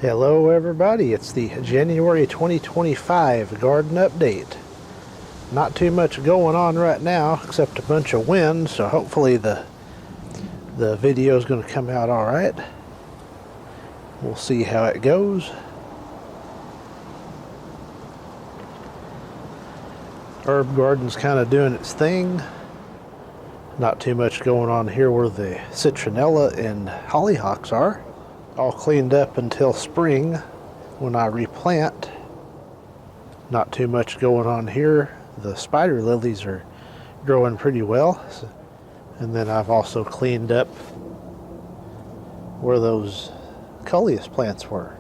Hello everybody, it's the January 2025 garden update. Not too much going on right now except a bunch of wind, so hopefully the video is going to come out all right. We'll see how it goes. Herb garden's kind of doing its thing. Not too much going on here where the citronella and hollyhocks are. All cleaned up until spring when I replant. Not too much going on here. The spider lilies are growing pretty well. And then I've also cleaned up where those coleus plants were.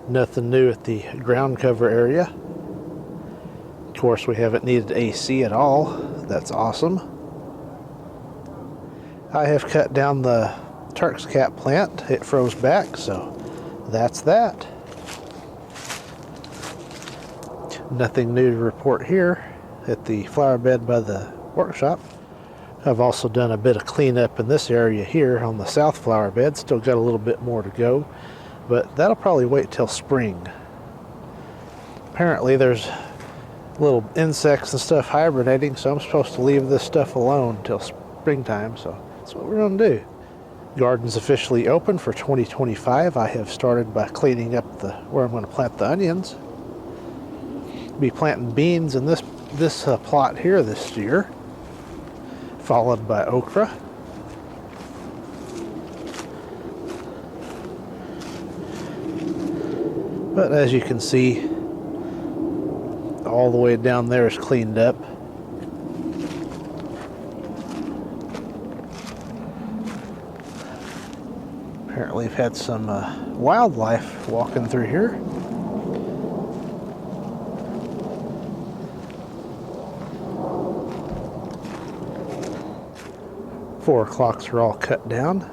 Nothing new at the ground cover area. Of course, we haven't needed AC at all. That's awesome. I have cut down the Turk's cap plant. It froze back, so that's that. Nothing new to report here at the flower bed by the workshop. I've also done a bit of cleanup in this area here on the south flower bed. Still got a little bit more to go, but that'll probably wait till spring. Apparently there's little insects and stuff hibernating, so I'm supposed to leave this stuff alone till springtime, so that's what we're gonna do. Garden's officially open for 2025. I have started by cleaning up where I'm going to plant the onions. Be planting beans in this plot here this year, followed by okra. But as you can see, all the way down there is cleaned up. Apparently we've had some wildlife walking through here. Four o'clocks are all cut down.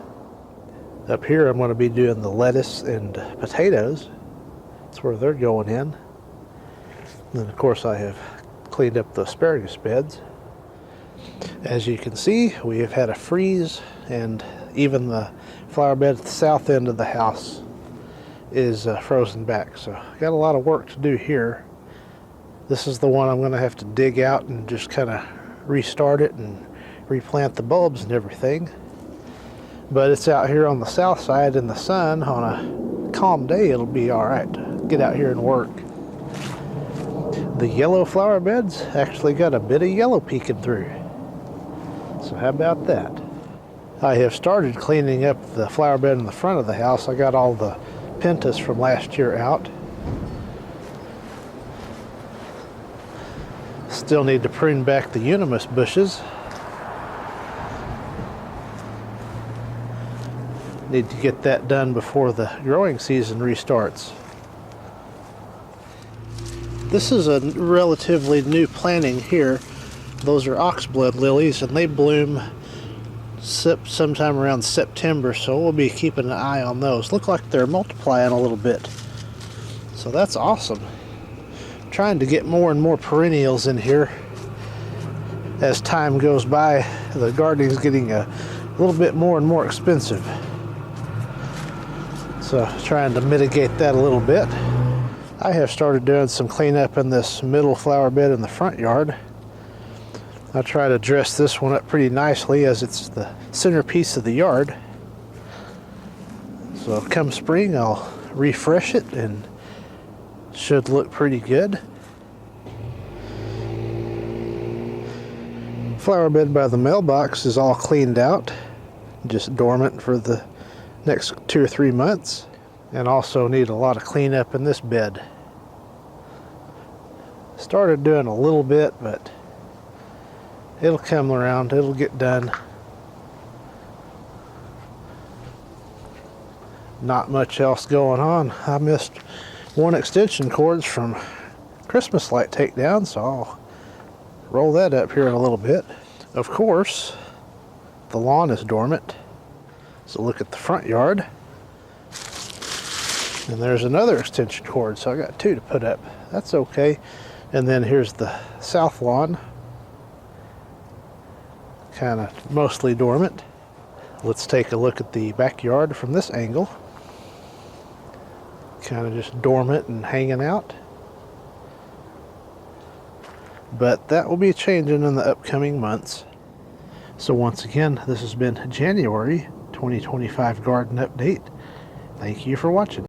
Up here I'm going to be doing the lettuce and potatoes. That's where they're going in. And then of course I have cleaned up the asparagus beds. As you can see, we have had a freeze, and even the flower bed at the south end of the house is frozen back. So I got a lot of work to do here. This is the one I'm going to have to dig out and just kind of restart it and replant the bulbs and everything. But it's out here on the south side in the sun. On a calm day it'll be all right. Get out here and work. The yellow flower beds actually got a bit of yellow peeking through. So how about that? I have started cleaning up the flower bed in the front of the house. I got all the pentas from last year out. Still need to prune back the unimus bushes. Need to get that done before the growing season restarts. This is a relatively new planting here. Those are oxblood lilies, and they bloom sometime around September, so we'll be keeping an eye on those. Look like they're multiplying a little bit, so that's awesome. Trying to get more and more perennials in here as time goes by. The gardening's getting a little bit more and more expensive, so trying to mitigate that a little bit. I have started doing some cleanup in this middle flower bed in the front yard. I try to dress this one up pretty nicely as it's the centerpiece of the yard. So come spring I'll refresh it and should look pretty good. Flower bed by the mailbox is all cleaned out, just dormant for the next 2 or 3 months, and also need a lot of cleanup in this bed. Started doing a little bit, but it'll come around, it'll get done. Not much else going on. I missed one extension cords from Christmas light takedown, so I'll roll that up here in a little bit. Of course, the lawn is dormant. So look at the front yard. And there's another extension cord, so I got 2 to put up. That's okay. And then here's the south lawn. Kind of mostly dormant. Let's take a look at the backyard from this angle. kind of just dormant and hanging out. But that will be changing in the upcoming months. So once again, this has been January 2025 Garden Update. Thank you for watching.